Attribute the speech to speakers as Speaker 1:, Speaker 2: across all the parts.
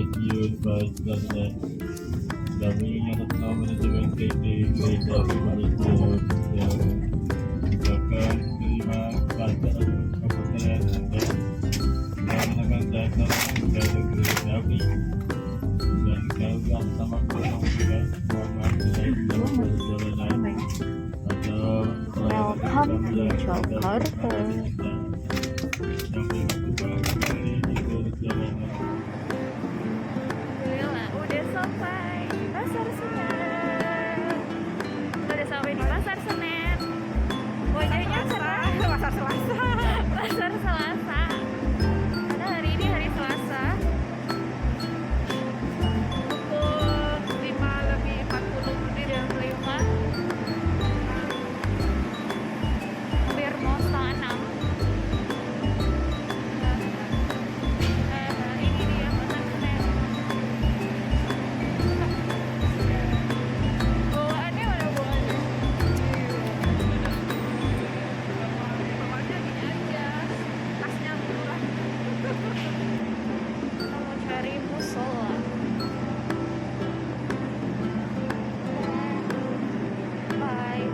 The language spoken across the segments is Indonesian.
Speaker 1: stasiun Pasarnya. Kami atas nama manajemen PT Kereta Api Malaysia yang akan menerima bantuan kepercayaan Anda menggunakan jasa kereta api dan kami akan sama menyampaikan mohon maaf dalam perjalanan atau
Speaker 2: Welcome to Jakarta.
Speaker 3: Udah sampai Pasar Senen. Udah sampai di Pasar Senen. Wajahnya cerah. Pasar Selasa. Pasar Selasa. Karena hari ini hari Selasa. Pukul 5:40 lebih jam 5. Hampir mau setengah 6. Ini dia Pasar Senen. Bawaannya mana bawaannya? Bawaannya gini aja, tasnya murah. Kita mau cari musola. Bye.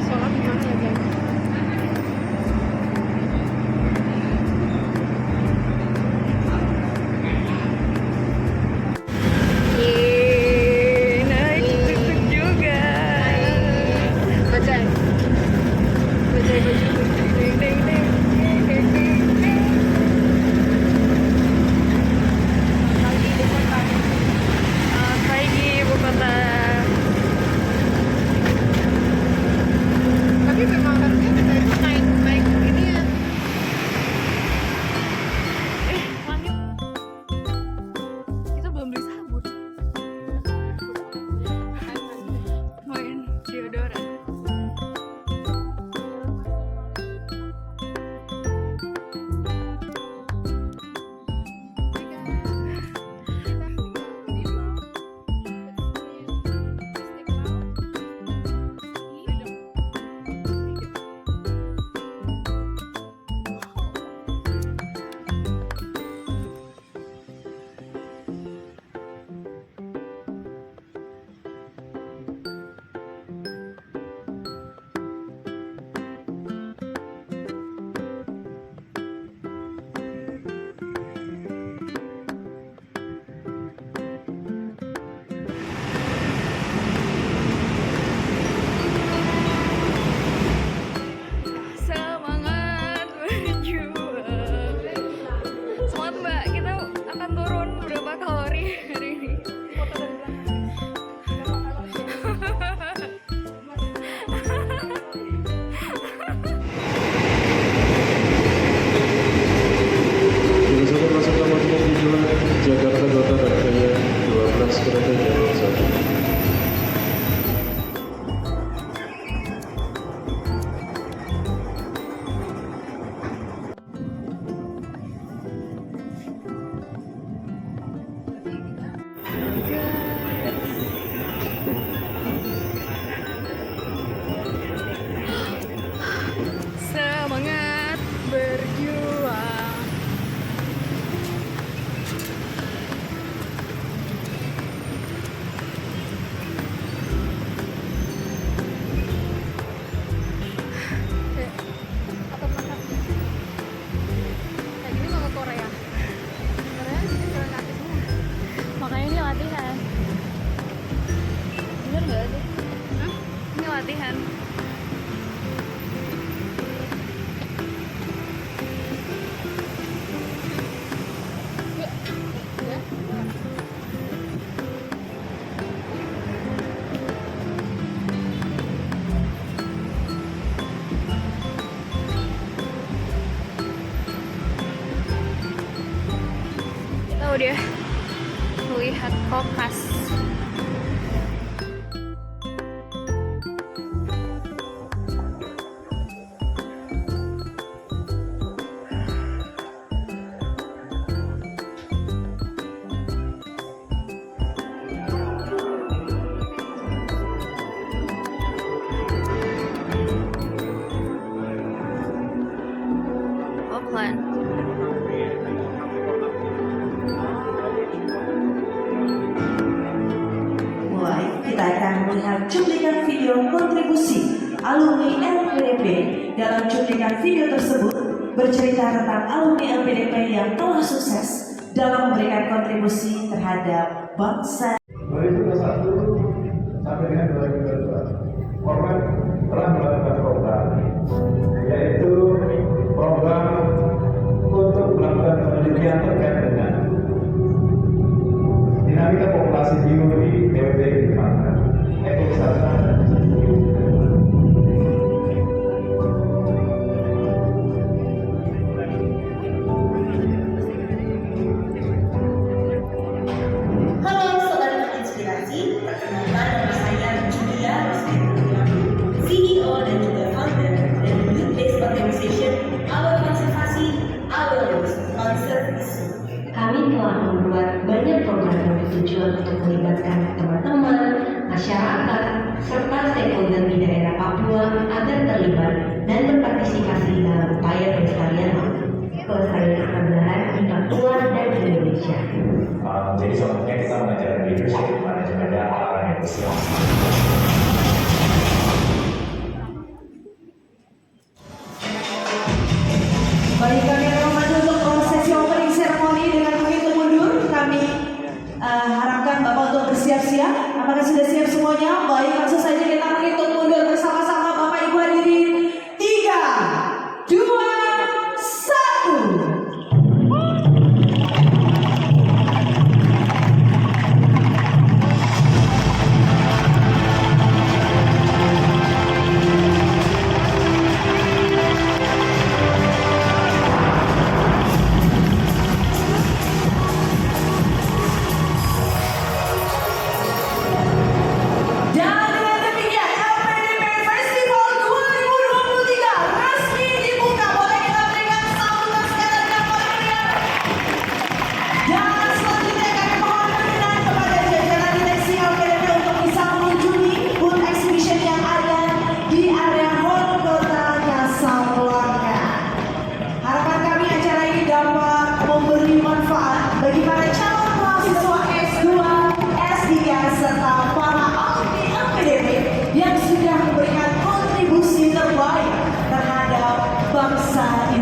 Speaker 2: Sholat di mana ya, guys?
Speaker 3: Naik tuk-tuk juga.
Speaker 2: Bajai. Bajai baju.
Speaker 3: Ding ding ding ding ding ding.
Speaker 2: Pagi di kota.
Speaker 3: Selamat pagi ibu kota.
Speaker 2: Tapi memang harusnya kita itu naik ini ya.
Speaker 3: Langit. Kita belum beli sabun. Main deodoran. Semangat berjuang. Semangat Mbak, kita akan turun berapa kalori hari ini?
Speaker 1: Berdasarkan masa kapasitas tujuan Jakarta Kota dan Gaya 12 kereta jalur 1.
Speaker 3: Semangat berjuang.
Speaker 2: Atau makan. Kayak gini mau ke Korea. Korea sini jalan kaki semua.
Speaker 3: Makanya ini latihan.
Speaker 2: Bener nggak sih?
Speaker 3: Hah? Ini latihan.
Speaker 2: Ya.
Speaker 3: Kita udah melihat Kokas.
Speaker 4: melihat cuplikan video kontribusi alumni LPDP. Dalam cuplikan video tersebut bercerita tentang alumni LPDP yang telah sukses dalam memberikan kontribusi terhadap bangsa.
Speaker 5: 2021 sampai dengan 2022, Korban telah melakukan program, yaitu program untuk melakukan penelitian terkait dengan dinamika populasi hiu di BPD di mana ekowisata dan
Speaker 6: Halo Sobat Inspirasi, perkenalkan nama saya Julia Rosmina, CEO dan juga founder dari Youth Based Organization Awal Konservasi Awal Konservasi.
Speaker 7: Kami telah membuat banyak program yang bertujuan untuk melibatkan teman-teman, masyarakat, serta stakeholder di daerah Papua agar terlibat dan berpartisipasi dalam upaya pelestarian akan belahan di Papua dan Indonesia.
Speaker 5: jadi contohnya kita mengajarkan leadership, manajemen data, negosiasi.
Speaker 4: Baik, kami akan membantu untuk prosesi opening ceremony dengan menghitung mundur. Kami harapkan Bapak untuk bersiap-siap. Apakah sudah siap semuanya? Baik, langsung saja kita menghitung mundur bersama-sama Bapak Ibu hadirin. 3, 2, 1.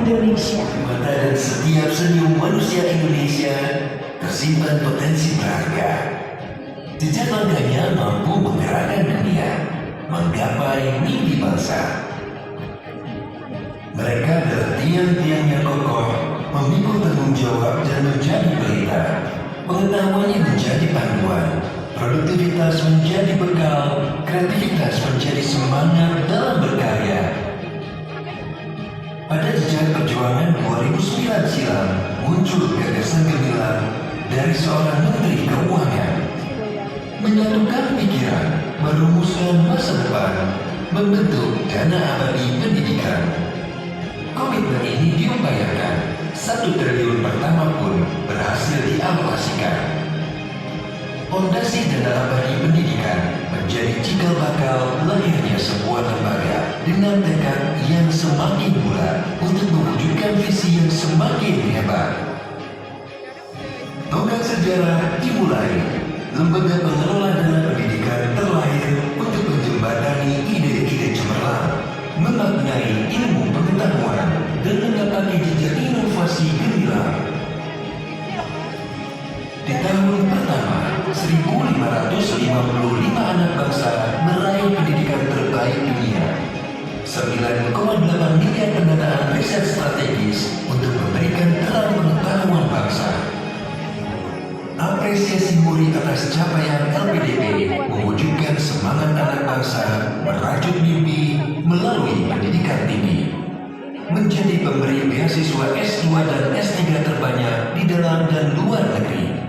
Speaker 4: Indonesia.
Speaker 8: Mata dan setiap senyum manusia Indonesia tersimpan potensi berharga. Jejak langkahnya mampu menggerakkan dunia, menggapai mimpi bangsa. Mereka adalah tiang-tiang yang kokoh, memikul tanggung jawab dan menjadi pelita. Pengetahuannya menjadi panduan, produktivitas menjadi bekal, kreativitas menjadi semangat dalam berkarya. Pada jejak perjuangan 2009 silam, muncul gagasan gemilang dari seorang Menteri Keuangan. Menyatukan pikiran, merumuskan masa depan, membentuk dana abadi pendidikan. Komitmen ini diupayakan, 1 triliun pertama pun berhasil dialokasikan. Fondasi dana abadi pendidikan menjadi cikal bakal lahirnya sebuah lembaga dengan tekad yang semakin bulat untuk mewujudkan visi yang semakin hebat. Tonggak sejarah dimulai. Lembaga pengelola dana pendidikan terlahir untuk menjembatani ide-ide cemerlang, memaknai ilmu pengetahuan, dan mendapati jejak inovasi gemilang. Di tahun pertama, 1.555 anak bangsa meraih pendidikan terbaik dunia. 9,8 miliar pendanaan riset strategis untuk memberikan terang pengetahuan bangsa. Apresiasi muri atas capaian LPDP mewujudkan semangat anak bangsa merajut mimpi melalui pendidikan tinggi. Menjadi pemberi beasiswa S2 dan S3 terbanyak di dalam dan luar negeri.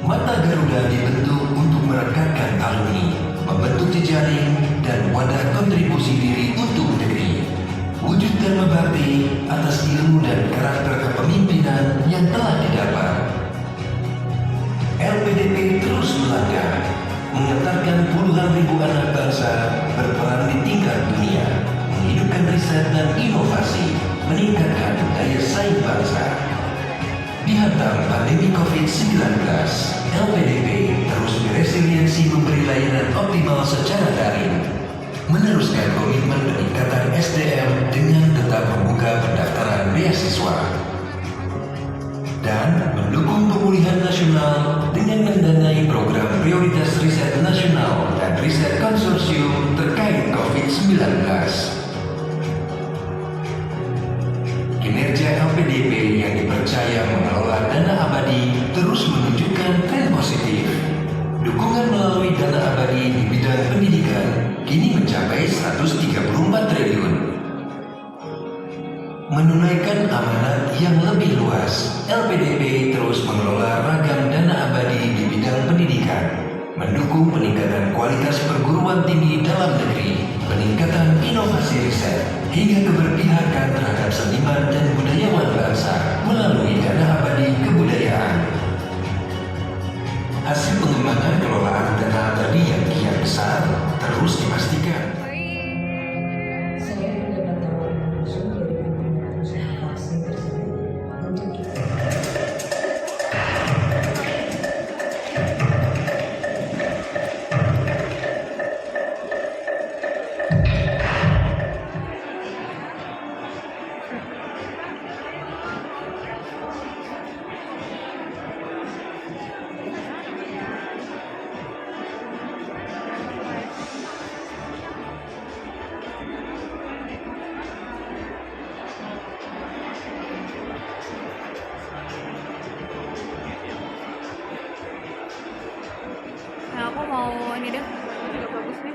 Speaker 8: Mata Garuda dibentuk untuk merekatkan alumni, membentuk jejaring dan wadah kontribusi diri untuk negeri. Wujudkan bakti atas ilmu dan karakter kepemimpinan yang telah didapat. LPDP terus melangkah, mengantarkan puluhan ribu anak bangsa berperan di tingkat dunia, menghidupkan riset dan inovasi, meningkatkan daya saing bangsa. Dihantam pandemi COVID-19, LPDP terus beresiliensi memberi layanan optimal secara daring, meneruskan komitmen peningkatan SDM dengan tetap membuka pendaftaran beasiswa, dan mendukung pemulihan nasional dengan mendanai program prioritas riset nasional dan riset konsorsium terkait COVID-19. Kinerja LPDP yang dipercaya mengelola dana abadi terus menunjukkan tren positif. Dukungan melalui dana abadi di bidang pendidikan kini mencapai 134 triliun. Menunaikan amanat yang lebih luas, LPDP terus mengelola ragam dana abadi di bidang pendidikan, mendukung peningkatan kualitas perguruan tinggi dalam negeri, peningkatan inovasi riset, hingga keberpihakan terhadap seniman dan budayawan bangsa melalui dana abadi kebudayaan. Hasil pengembangan kelolaan dana abadi yang kian besar terus dipastikan.
Speaker 7: Saya mendapat tawaran langsung dari pimpinan usaha vaksin tersebut untuk kita.
Speaker 3: Nah, aku mau ini deh. Juga bagus nih.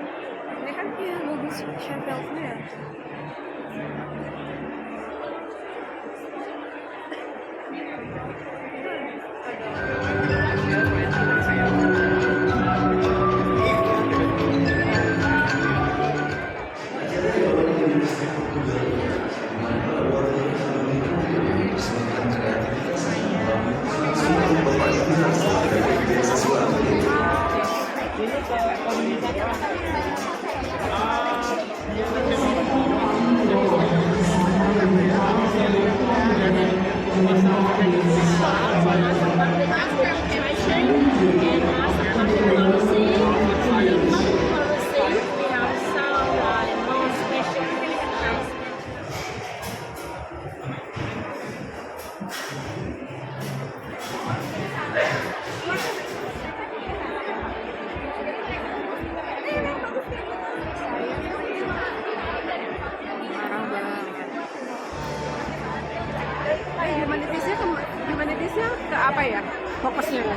Speaker 3: Ini kan ya bagus shelf-nya ya.
Speaker 2: Humanitisnya ke apa ya fokusnya?
Speaker 4: Peran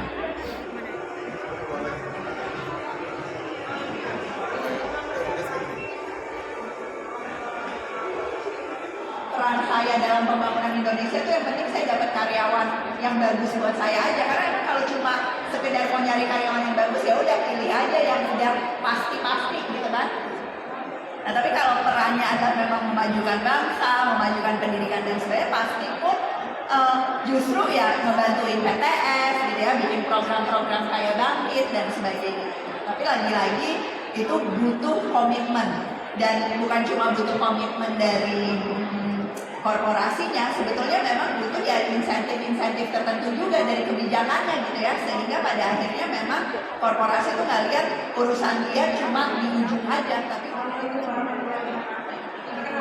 Speaker 4: saya dalam pembangunan Indonesia itu yang penting saya dapat karyawan yang bagus buat saya aja, karena emang kalau cuma sekedar mau nyari karyawan yang bagus ya udah pilih aja yang udah pasti gitu kan. Nah tapi kalau perannya adalah memang memajukan bangsa, memajukan pendidikan dan sebagainya, pasti pun justru ya ngebantuin PTS gitu ya, bikin program-program kayak Bangkit dan sebagainya. Tapi lagi-lagi itu butuh komitmen, dan bukan cuma butuh komitmen dari korporasinya, sebetulnya memang butuh ya insentif-insentif tertentu juga dari kebijakannya gitu ya, sehingga pada akhirnya memang korporasi itu nggak lihat urusan dia cuma di ujung aja, tapi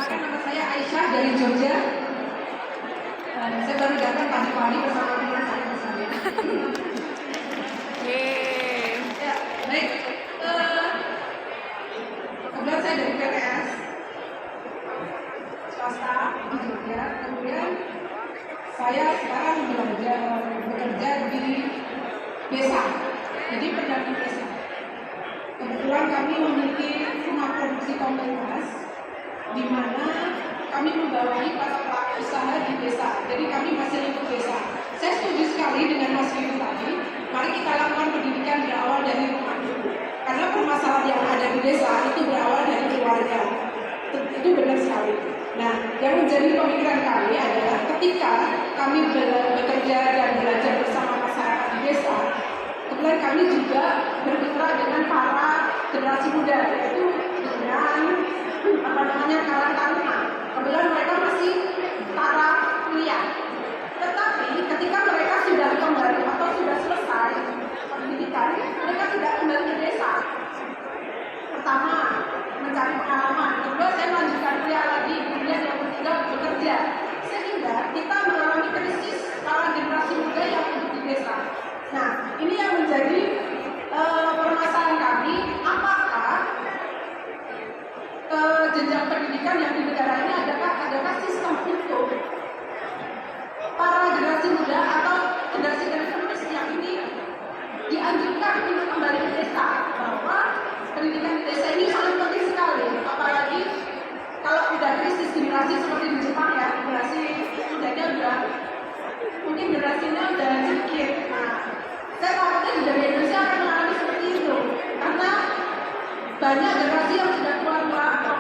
Speaker 9: nama saya Aisyah dari Jogja. Saya baru datang tadi pagi bersama teman saya bersama. Ya, baik. Kebetulan saya dari PTS swasta di Jogja. Kemudian saya sekarang bekerja di desa, jadi pendamping desa. Kebetulan kami memiliki rumah produksi komunitas di mana kami membawahi para pelaku usaha di desa. Jadi kami masih lingkup desa. Saya setuju sekali dengan Mas Vivi tadi. Mari kita lakukan pendidikan berawal dari rumah dulu. Karena permasalahan yang ada di desa itu berawal dari keluarga. Itu benar sekali. Nah, yang menjadi pemikiran kami adalah ketika kami bekerja dan belajar bersama masyarakat di desa, kemudian kami juga bermitra dengan para generasi muda, yaitu dengan Karang Taruna. Kemudian mereka masih para kuliah. Tetapi ketika mereka generasinya udah sedikit. Nah, saya takutnya di negara Indonesia akan mengalami seperti itu karena banyak generasi yang sudah tua-tua atau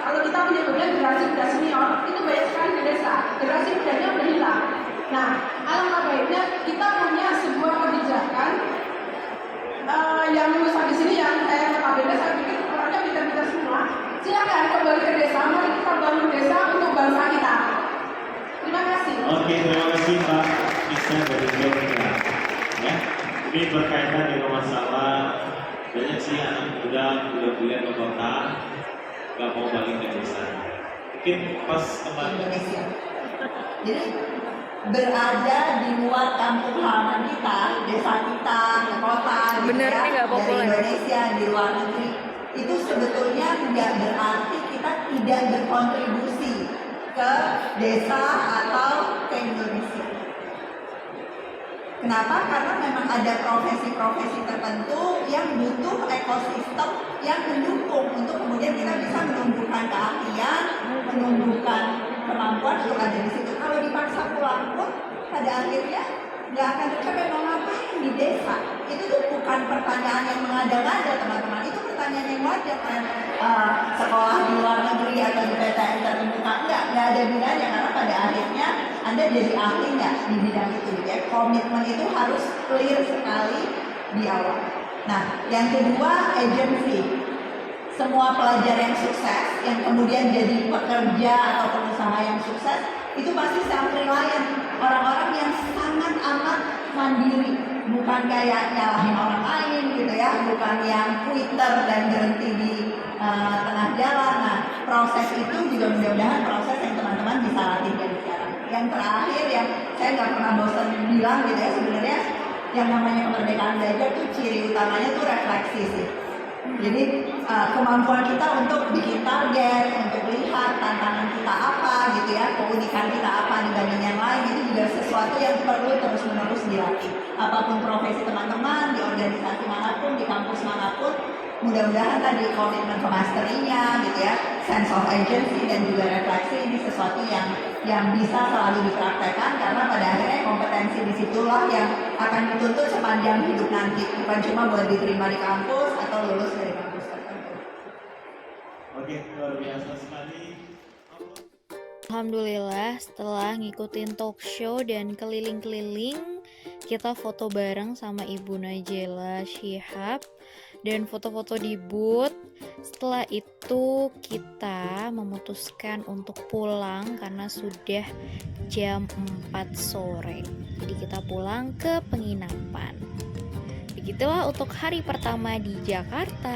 Speaker 9: kalau kita menyebutnya generasi muda senior itu banyak sekali di desa. Generasi mudanya udah hilang. Nah, alangkah baiknya kita punya sebuah kebijakan yang lulusan di sini yang saya notabene saya pikir orangnya pintar-pintar semua. Silakan kembali ke desa, mari kita bangun desa untuk bangsa kita. Terima kasih.
Speaker 10: Oke, terima kasih Pak Iksan dari Jogja. Ya, ini berkaitan dengan masalah banyak sih anak muda udah kuliah ke kota, nggak mau balik ke desa. Mungkin pas kemarin
Speaker 4: Indonesia. Jadi berada di luar kampung halaman kita, desa kita, kota,
Speaker 3: Bener
Speaker 4: gitu
Speaker 3: nih, nggak
Speaker 4: dari
Speaker 3: populer.
Speaker 4: Indonesia di luar negeri itu sebetulnya tidak berarti kita tidak berkontribusi ke desa atau ke Indonesia. Kenapa? Karena memang ada profesi-profesi tertentu yang butuh ekosistem yang mendukung untuk kemudian kita bisa menumbuhkan keahlian, menumbuhkan kemampuan untuk ada di situ. Kalau dipaksa pulang pun pada akhirnya nggak akan tercapai. Mau ngapain di desa? Itu tuh bukan pertanyaan yang mengada-ngada teman-teman. Itu pertanyaan yang wajar kan. Sekolah di luar negeri atau di PTN terbuka nggak ada gunanya karena pada akhirnya Anda jadi ahli nggak di bidang itu ya. Komitmen itu harus clear sekali di awal. Nah, yang kedua agency. Semua pelajar yang sukses, yang kemudian jadi pekerja atau pengusaha yang sukses, itu pasti self-reliant. Orang-orang yang sangat amat mandiri, bukan kayak nyalahin orang lain gitu ya, bukan yang Twitter dan berhenti di tengah jalan. Nah, proses itu juga mudah-mudahan proses yang teman-teman bisa latih dari sekarang. Yang terakhir yang saya nggak pernah bosan bilang gitu ya, sebenarnya yang namanya kemerdekaan belajar tuh ciri utamanya tuh refleksi sih. Jadi kemampuan kita untuk bikin target, untuk lihat tantangan kita apa gitu ya, keunikan kita apa dibanding yang lain, itu juga sesuatu yang perlu terus-menerus dilatih. Apapun profesi teman-teman, di organisasi manapun, di kampus manapun, mudah-mudahan tadi komitmen ke masterinya gitu ya, sense of agency dan juga refleksi ini sesuatu yang bisa selalu dipraktekkan karena pada akhirnya kompetensi disitulah yang akan dituntut sepanjang hidup nanti, bukan cuma buat diterima di kampus atau lulus dari kampus tertentu.
Speaker 10: Oke, luar biasa sekali.
Speaker 3: Alhamdulillah setelah ngikutin talk show dan keliling-keliling, kita foto bareng sama Ibu Najela Shihab dan foto-foto di booth. Setelah itu kita memutuskan untuk pulang karena sudah jam 4 sore. Jadi kita pulang ke penginapan. Begitulah untuk hari pertama di Jakarta.